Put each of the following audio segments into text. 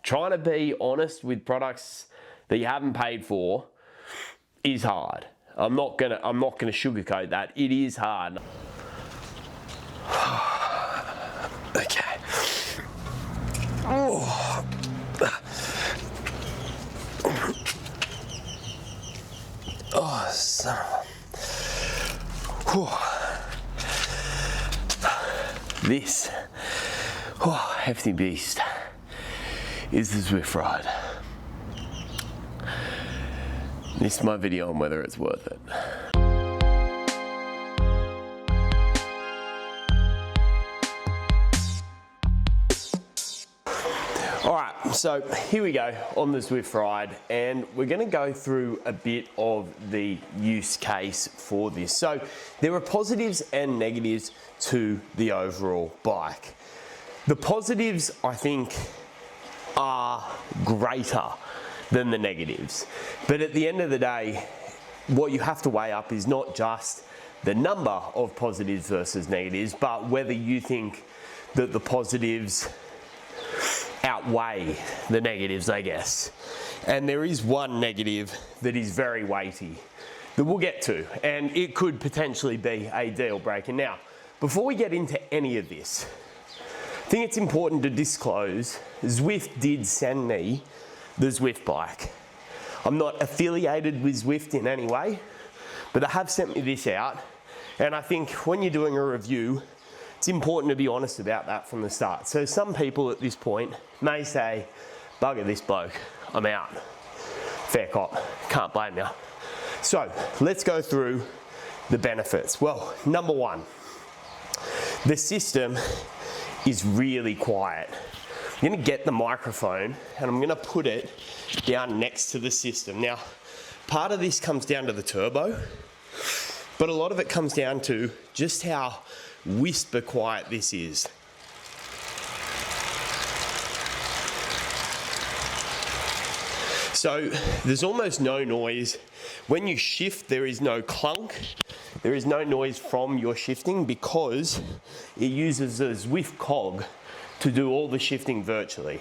trying to be honest with products that you haven't paid for is hard. I'm not gonna sugarcoat that. It is hard. Okay. Oh. Oh, son of a... This, hefty beast, is the Zwift Ride. This is my video on whether it's worth it. Alright, so here we go on the Zwift Ride, and we're going to go through a bit of the use case for this. So there are positives and negatives to the overall bike. The positives, I think, are greater than the negatives. But at the end of the day, what you have to weigh up is not just the number of positives versus negatives, but whether you think that the positives outweigh the negatives, I guess. And there is one negative that is very weighty that we'll get to, and it could potentially be a deal breaker. Now, before we get into any of this, I think it's important to disclose Zwift did send me the Zwift bike. I'm not affiliated with Zwift in any way, but they have sent me this out, and I think when you're doing a review, it's important to be honest about that from the start. So some people at this point may say, bugger this bloke, I'm out. Fair cop, can't blame you. So let's go through the benefits. Well, number one, the system is really quiet. I'm gonna get the microphone and I'm gonna put it down next to the system. Now, part of this comes down to the turbo, but a lot of it comes down to just how whisper quiet this is. So there's almost no noise. When you shift, there is no clunk. There is no noise from your shifting because it uses a Zwift cog to do all the shifting virtually.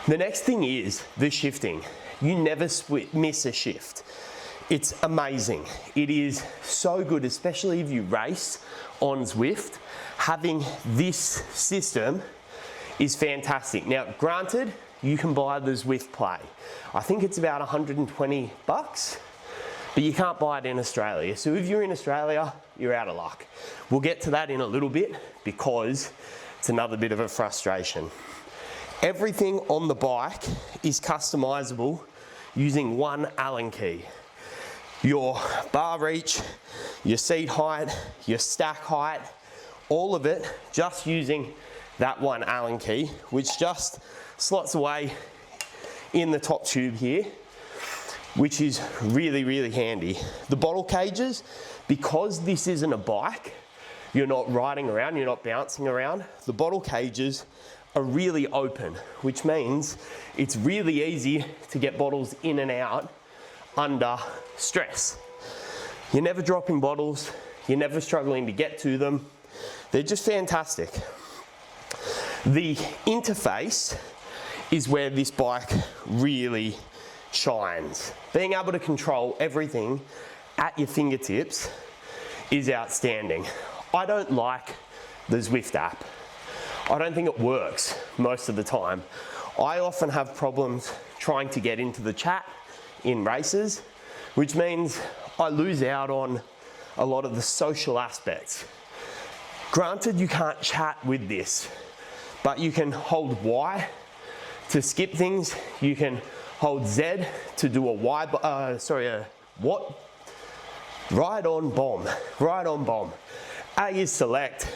The next thing is the shifting. You never miss a shift. It's amazing. It is so good, especially if you race on Zwift. Having this system is fantastic. Now, granted, you can buy the Zwift Play. I think it's about 120 bucks, but you can't buy it in Australia. So if you're in Australia, you're out of luck. We'll get to that in a little bit because it's another bit of a frustration. Everything on the bike is customizable using one Allen key. Your bar reach, your seat height, your stack height, all of it just using that one Allen key, which just slots away in the top tube here, which is really, really handy. The bottle cages, because this isn't a bike, you're not riding around, you're not bouncing around, the bottle cages are really open, which means it's really easy to get bottles in and out under stress. You're never dropping bottles, you're never struggling to get to them. They're just fantastic. The interface is where this bike really shines. Being able to control everything at your fingertips is outstanding. I don't like the Zwift app. I don't think it works most of the time. I often have problems trying to get into the chat in races, which means I lose out on a lot of the social aspects. Granted, you can't chat with this, but you can hold Y to skip things. You can hold Z to do a what? Ride on bomb, ride on bomb. A is select,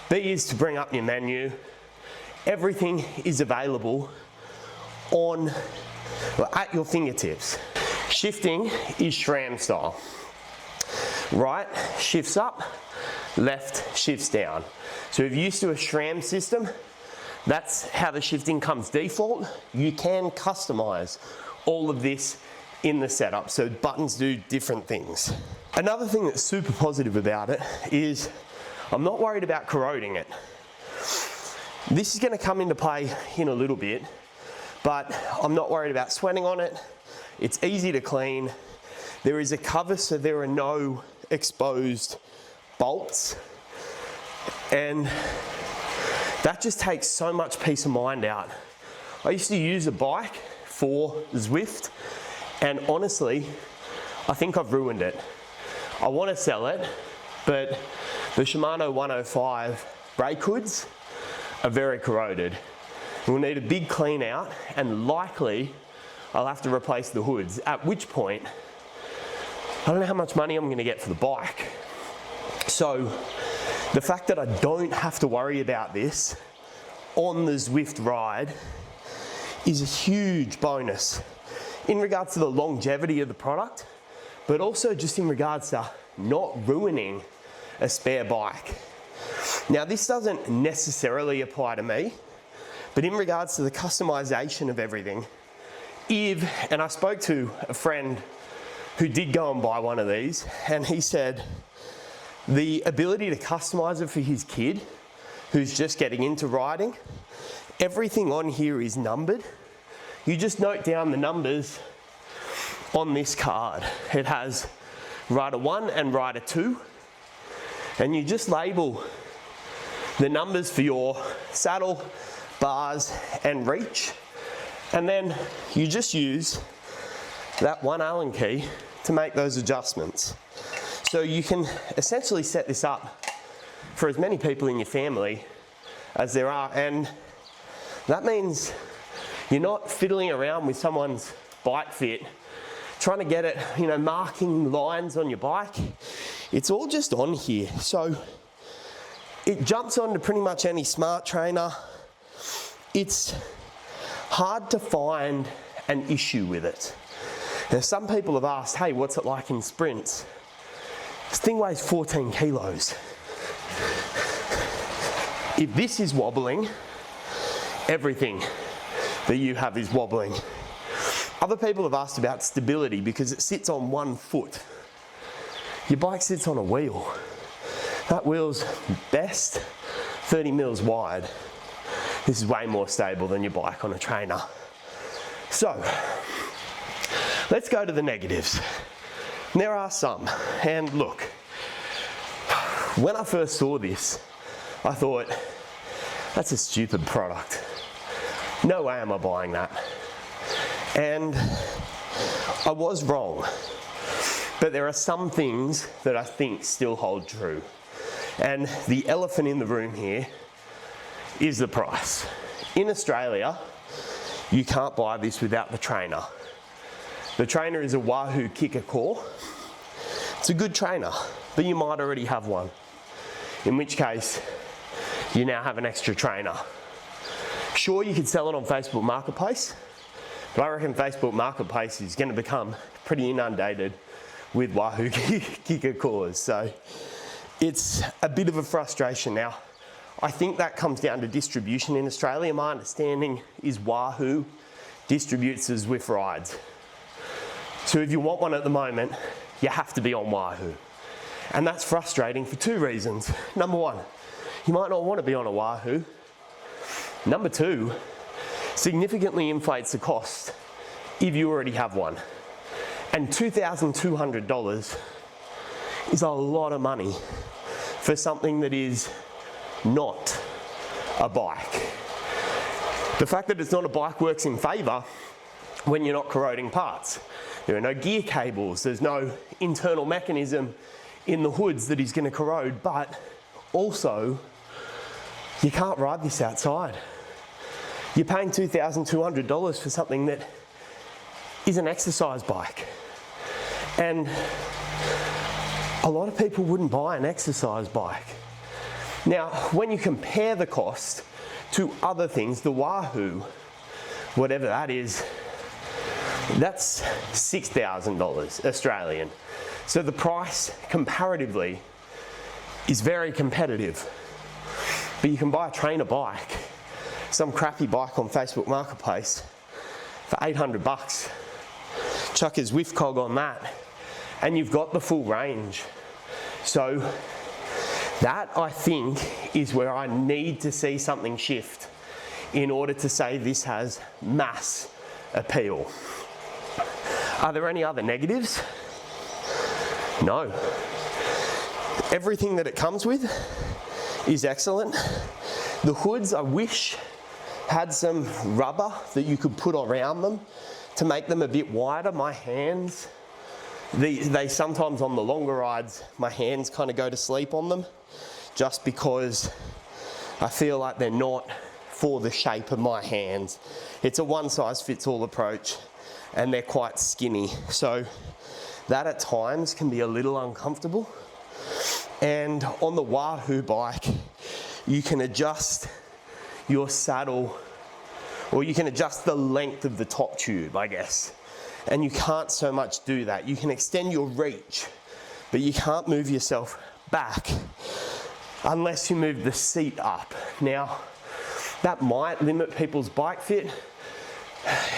B is to bring up your menu. Everything is available at your fingertips. Shifting is SRAM style. Right shifts up, left shifts down. So if you're used to a SRAM system, that's how the shifting comes default. You can customize all of this in the setup, so buttons do different things. Another thing that's super positive about it is I'm not worried about corroding it. This is going to come into play in a little bit, but I'm not worried about sweating on it. It's easy to clean. There is a cover, so there are no exposed bolts, and that just takes so much peace of mind out. I used to use a bike for Zwift, and honestly, I think I've ruined it. I want to sell it, but the Shimano 105 brake hoods are very corroded. We'll need a big clean out, and likely I'll have to replace the hoods, at which point I don't know how much money I'm going to get for the bike. So the fact that I don't have to worry about this on the Zwift Ride is a huge bonus in regards to the longevity of the product, but also just in regards to not ruining a spare bike. Now, this doesn't necessarily apply to me, but in regards to the customization of everything, and I spoke to a friend who did go and buy one of these, and he said the ability to customize it for his kid who's just getting into riding, everything on here is numbered. You just note down the numbers on this card. It has rider 1 and rider 2, and you just label the numbers for your saddle, bars and reach, and then you just use that one Allen key to make those adjustments. So you can essentially set this up for as many people in your family as there are, and that means you're not fiddling around with someone's bike fit, trying to get it, marking lines on your bike. It's all just on here. So it jumps onto pretty much any smart trainer. It's hard to find an issue with it. Now, some people have asked, hey, what's it like in sprints? This thing weighs 14 kilos. If this is wobbling, everything that you have is wobbling. Other people have asked about stability because it sits on one foot. Your bike sits on a wheel. That wheel's best 30 mils wide. This is way more stable than your bike on a trainer. So, let's go to the negatives. There are some, and look, when I first saw this, I thought, that's a stupid product. No way am I buying that. And I was wrong, but there are some things that I think still hold true. And the elephant in the room here is the price. In Australia, you can't buy this without the trainer. The trainer is a Wahoo Kicker Core. It's a good trainer, but you might already have one, in which case you now have an extra trainer. Sure, you could sell it on Facebook Marketplace, but I reckon Facebook Marketplace is going to become pretty inundated with Wahoo Kicker Cores. So it's a bit of a frustration now. I think that comes down to distribution in Australia. My understanding is Wahoo distributes the Zwift Rides. So if you want one at the moment, you have to be on Wahoo. And that's frustrating for two reasons. Number one, you might not want to be on a Wahoo. Number two, significantly inflates the cost if you already have one. And $2,200 is a lot of money for something that is not a bike. The fact that it's not a bike works in favour when you're not corroding parts. There are no gear cables, there's no internal mechanism in the hoods that is going to corrode, but also you can't ride this outside. You're paying $2,200 for something that is an exercise bike. And a lot of people wouldn't buy an exercise bike. Now, when you compare the cost to other things, the Wahoo, whatever that is, that's $6,000 Australian. So the price comparatively is very competitive. But you can buy a trainer bike, some crappy bike on Facebook Marketplace for 800 bucks. Chuck a Zwift cog on that, and you've got the full range. So that, I think, is where I need to see something shift in order to say this has mass appeal. Are there any other negatives? No. Everything that it comes with is excellent. The hoods, I wish, had some rubber that you could put around them to make them a bit wider. My hands, they sometimes on the longer rides, my hands kind of go to sleep on them just because I feel like they're not for the shape of my hands. It's a one size fits all approach and they're quite skinny. So that at times can be a little uncomfortable. And on the Wahoo bike, you can adjust your saddle, or you can adjust the length of the top tube, I guess. And you can't so much do that. You can extend your reach, but you can't move yourself back unless you move the seat up. Now, that might limit people's bike fit.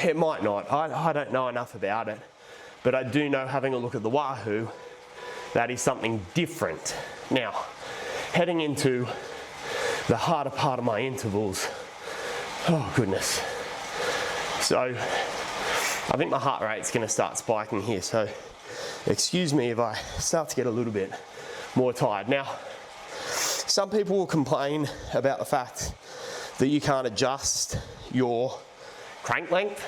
It might not. I don't know enough about it, but I do know, having a look at the Wahoo, that is something different. Now, heading into the harder part of my intervals, oh goodness. So, I think my heart rate's gonna start spiking here, so excuse me if I start to get a little bit more tired. Now, some people will complain about the fact that you can't adjust your crank length.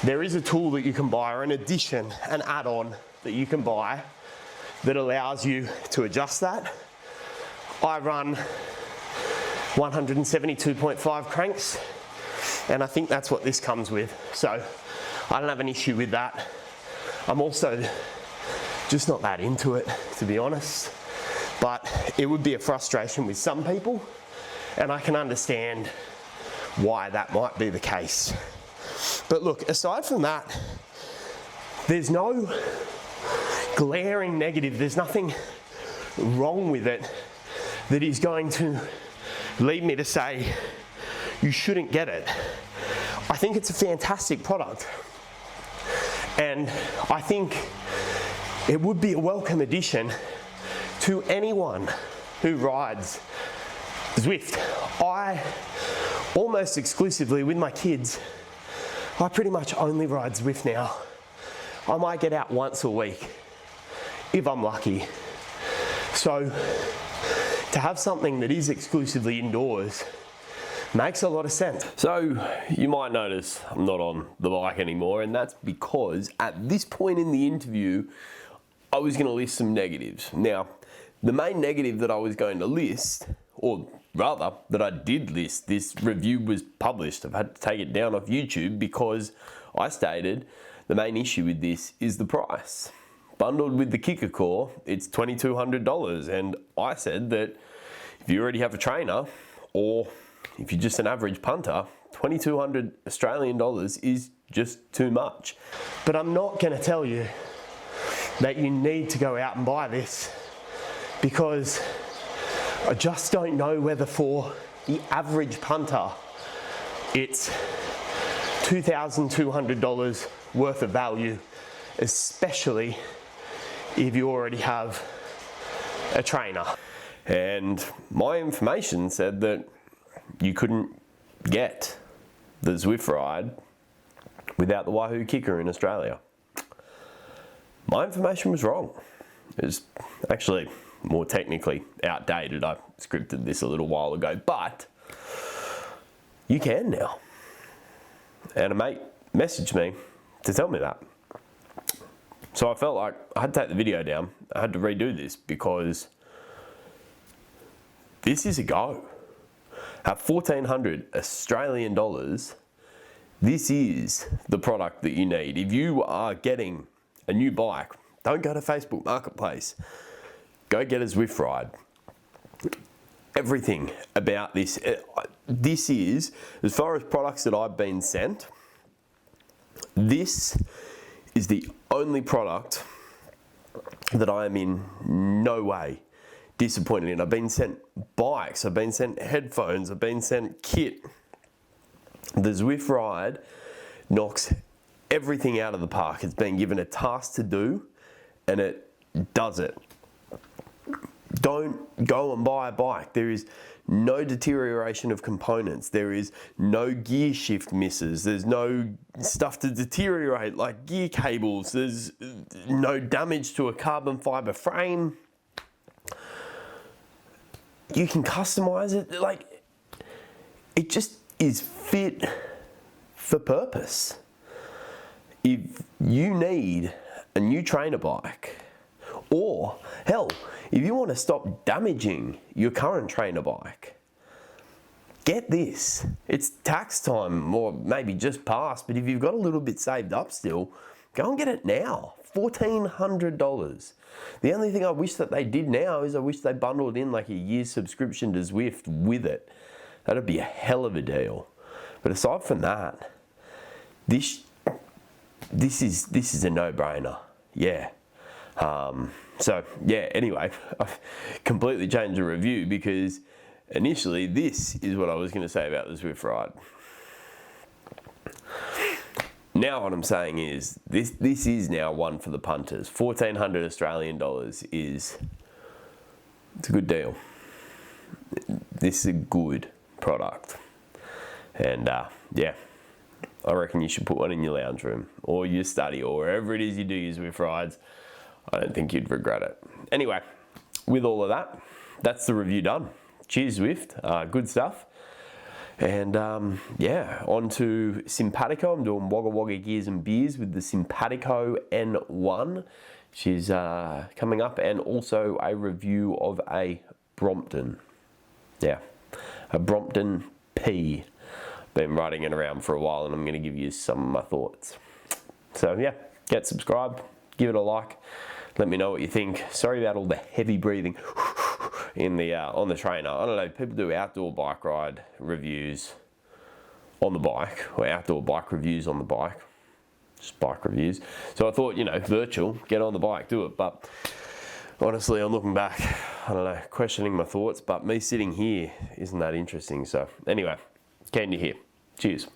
There is a tool that you can buy, or an addition, an add-on that you can buy that allows you to adjust that. I run 172.5 cranks, and I think that's what this comes with. So I don't have an issue with that. I'm also just not that into it, to be honest, but it would be a frustration with some people, and I can understand why that might be the case. But look, aside from that, there's no glaring negative. There's nothing wrong with it that is going to lead me to say you shouldn't get it. I think it's a fantastic product, and I think it would be a welcome addition to anyone who rides Zwift. I almost exclusively, with my kids, I pretty much only ride Zwift now. I might get out once a week if I'm lucky. So to have something that is exclusively indoors makes a lot of sense. So you might notice I'm not on the bike anymore, and that's because at this point in the interview, I was going to list some negatives. Now, the main negative that I was going to list, or rather that I did list, this review was published. I've had to take it down off YouTube because I stated the main issue with this is the price. Bundled with the kicker core, it's $2,200, and I said that if you already have a trainer, or if you're just an average punter, 2,200 Australian dollars is just too much. But I'm not going to tell you that you need to go out and buy this, because I just don't know whether for the average punter it's $2,200 worth of value, especially if you already have a trainer. And my information said that you couldn't get the Zwift Ride without the Wahoo kicker in Australia. My information was wrong. It was actually more technically outdated. I scripted this a little while ago, but you can now. And a mate messaged me to tell me that. So I felt like I had to take the video down. I had to redo this because this is a go. At 1,400 Australian dollars, this is the product that you need. If you are getting a new bike, don't go to Facebook Marketplace. Go get a Zwift Ride. Everything about this, this is, as far as products that I've been sent, this is the only product that I am in no way disappointed in. I've been sent bikes, I've been sent headphones, I've been sent kit. The Zwift Ride knocks everything out of the park. It's been given a task to do, and it does it. Don't go and buy a bike. There is no deterioration of components. There is no gear shift misses. There's no stuff to deteriorate like gear cables. There's no damage to a carbon fiber frame. You can customize it. Like, it just is fit for purpose. If you need a new trainer bike, or hell, if you want to stop damaging your current trainer bike, get this. It's tax time, or maybe just past, but if you've got a little bit saved up still, go and get it now. $1,400. The only thing I wish that they did now is I wish they bundled in like a year's subscription to Zwift with it. That'd be a hell of a deal. But aside from that, this is a no-brainer. Yeah. So yeah, anyway, I've completely changed the review because initially this is what I was going to say about the Zwift Ride. Now what I'm saying is this is now one for the punters. 1,400 Australian dollars it's a good deal. This is a good product. And yeah, I reckon you should put one in your lounge room or your study or wherever it is you do your Zwift rides. I don't think you'd regret it. Anyway, with all of that, that's the review done. Cheers, Zwift. Good stuff. And yeah, on to Simpatico. I'm doing Wagga Wagga Gears and Beers with the Simpatico N1. She's coming up, and also a review of a Brompton. Yeah, a Brompton P. Been riding it around for a while, and I'm going to give you some of my thoughts. So yeah, get subscribed, give it a like, let me know what you think. Sorry about all the heavy breathing in the on the trainer. I don't know, people do outdoor bike ride reviews on the bike, or outdoor bike reviews on the bike, just bike reviews. So I thought, you know, virtual, get on the bike, do it. But honestly, I'm looking back, I don't know, questioning my thoughts, but me sitting here isn't that interesting. So anyway, candy here. Cheers.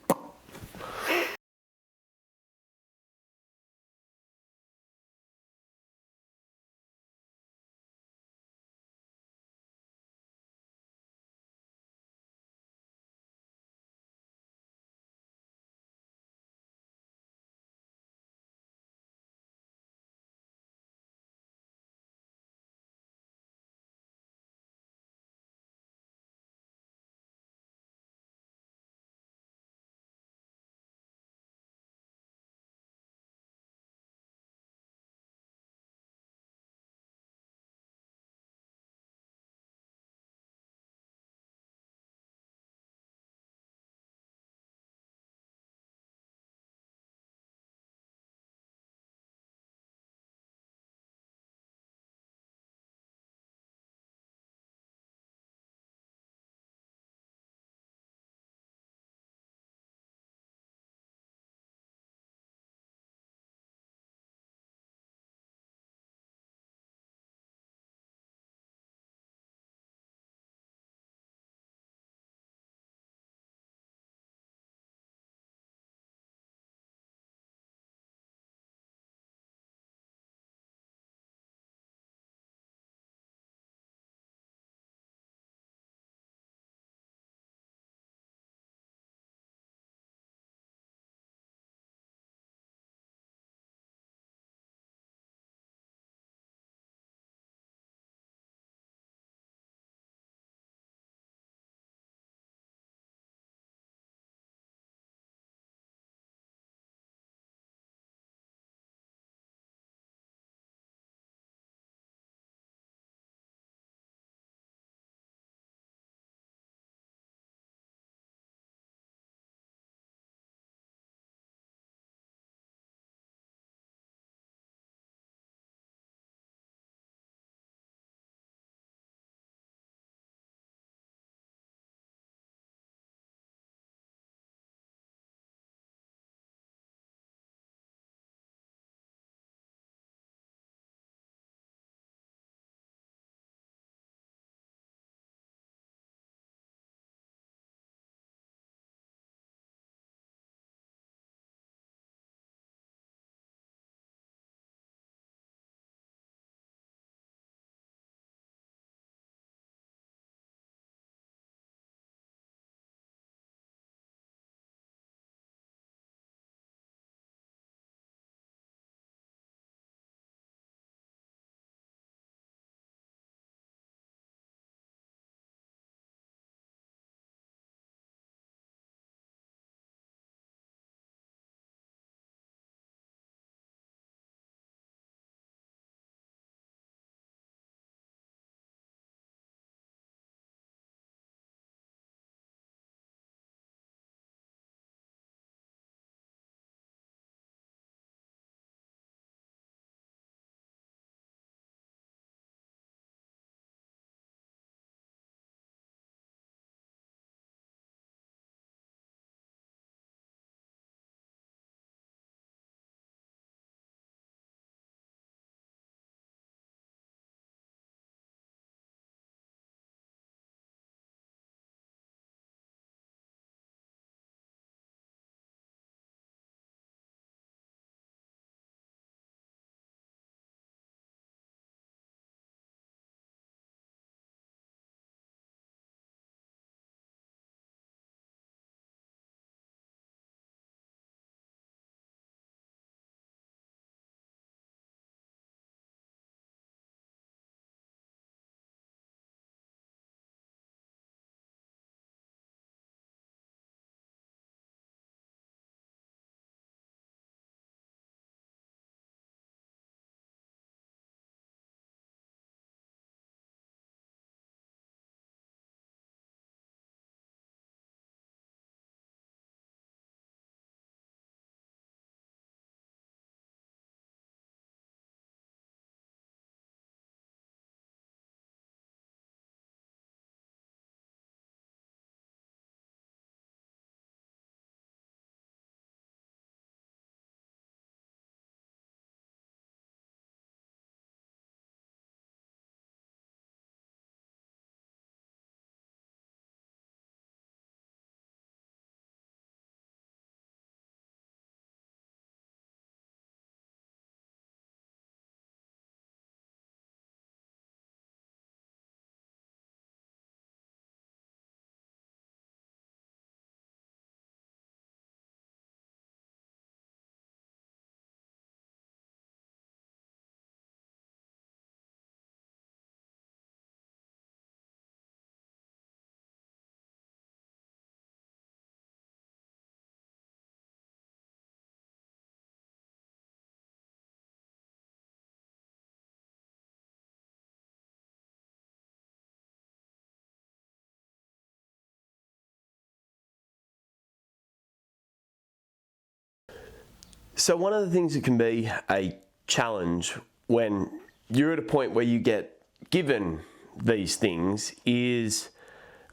So one of the things that can be a challenge when you're at a point where you get given these things is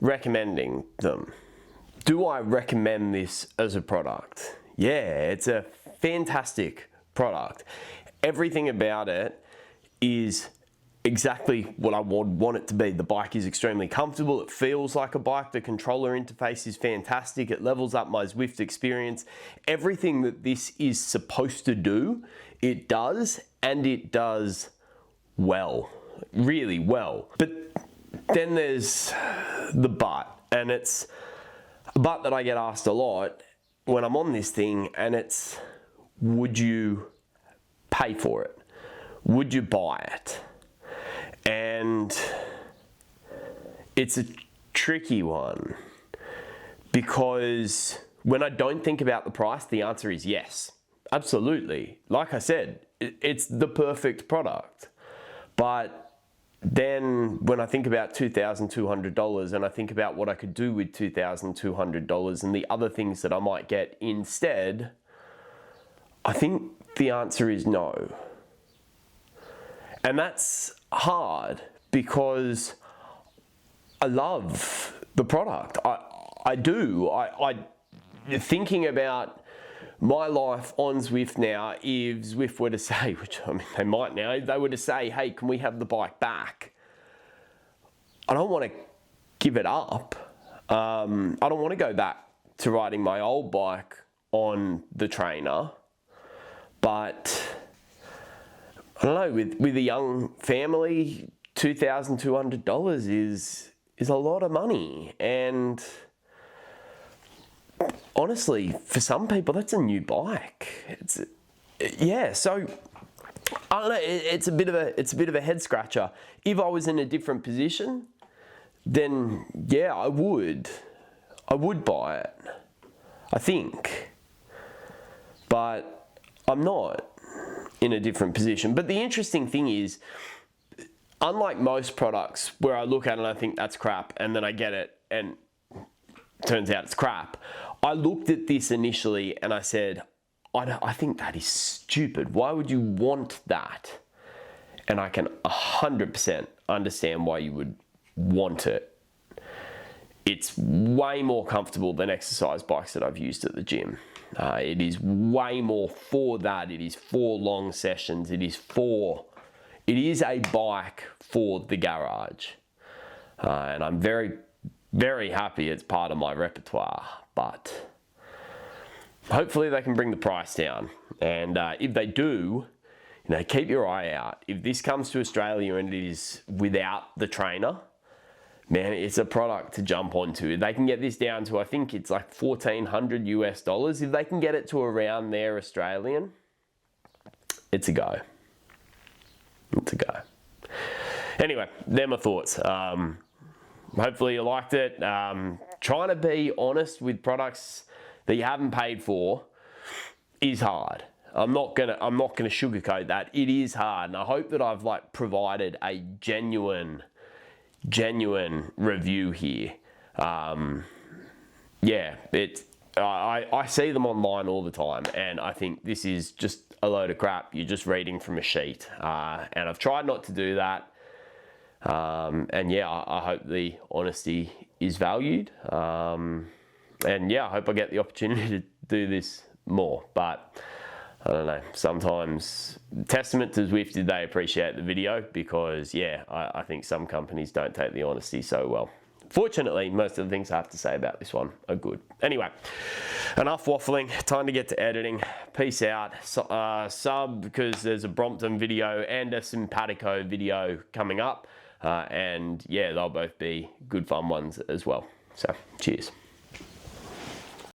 recommending them. Do I recommend this as a product? Yeah, it's a fantastic product. Everything about it is exactly what I would want it to be. The bike is extremely comfortable. It feels like a bike. The controller interface is fantastic. It levels up my Zwift experience. Everything that this is supposed to do, it does, and it does well, really well. But then there's the but, and it's a but that I get asked a lot when I'm on this thing, and it's, would you pay for it? Would you buy it? And it's a tricky one, because when I don't think about the price, the answer is yes, absolutely. Like I said, it's the perfect product. But then when I think about $2,200 and I think about what I could do with $2,200 and the other things that I might get instead, I think the answer is no. And that's hard because I love the product. I do. Thinking about my life on Zwift now, if Zwift were to say, which I mean they might now, if they were to say, hey, can we have the bike back? I don't want to give it up. I don't want to go back to riding my old bike on the trainer, but I don't know, with a young family, $2,200 is a lot of money. And honestly, for some people, that's a new bike. Yeah, so I don't know, it's a bit of a head scratcher. If I was in a different position, then yeah, I would buy it, I think. But I'm not in a different position. But the interesting thing is, unlike most products where I look at it and I think that's crap, and then I get it and it turns out it's crap, I looked at this initially and I said, I think that is stupid. Why would you want that? And I can 100% understand why you would want it. It's way more comfortable than exercise bikes that I've used at the gym. It is way more for that. It is for long sessions. It is a bike for the garage. And I'm very, very happy it's part of my repertoire. But hopefully they can bring the price down. And if they do, keep your eye out. If this comes to Australia and it is without the trainer, man, it's a product to jump onto. If they can get this down to, I think it's like $1,400 US. If they can get it to around there Australian, it's a go. It's a go. Anyway, they're my thoughts. Hopefully you liked it. Trying to be honest with products that you haven't paid for is hard. I'm not gonna sugarcoat that. It is hard, and I hope that I've provided a genuine review here. Yeah, I see them online all the time, and I think this is just a load of crap. You're just reading from a sheet, and I've tried not to do that. And yeah, I hope the honesty is valued. And yeah, I hope I get the opportunity to do this more. But I don't know, sometimes testament to Zwift did they appreciate the video, because yeah, I think some companies don't take the honesty so well. Fortunately, most of the things I have to say about this one are good. Anyway, enough waffling, time to get to editing. Peace out. Sub, because there's a Brompton video and a Simpatico video coming up. And yeah, they'll both be good fun ones as well. So cheers.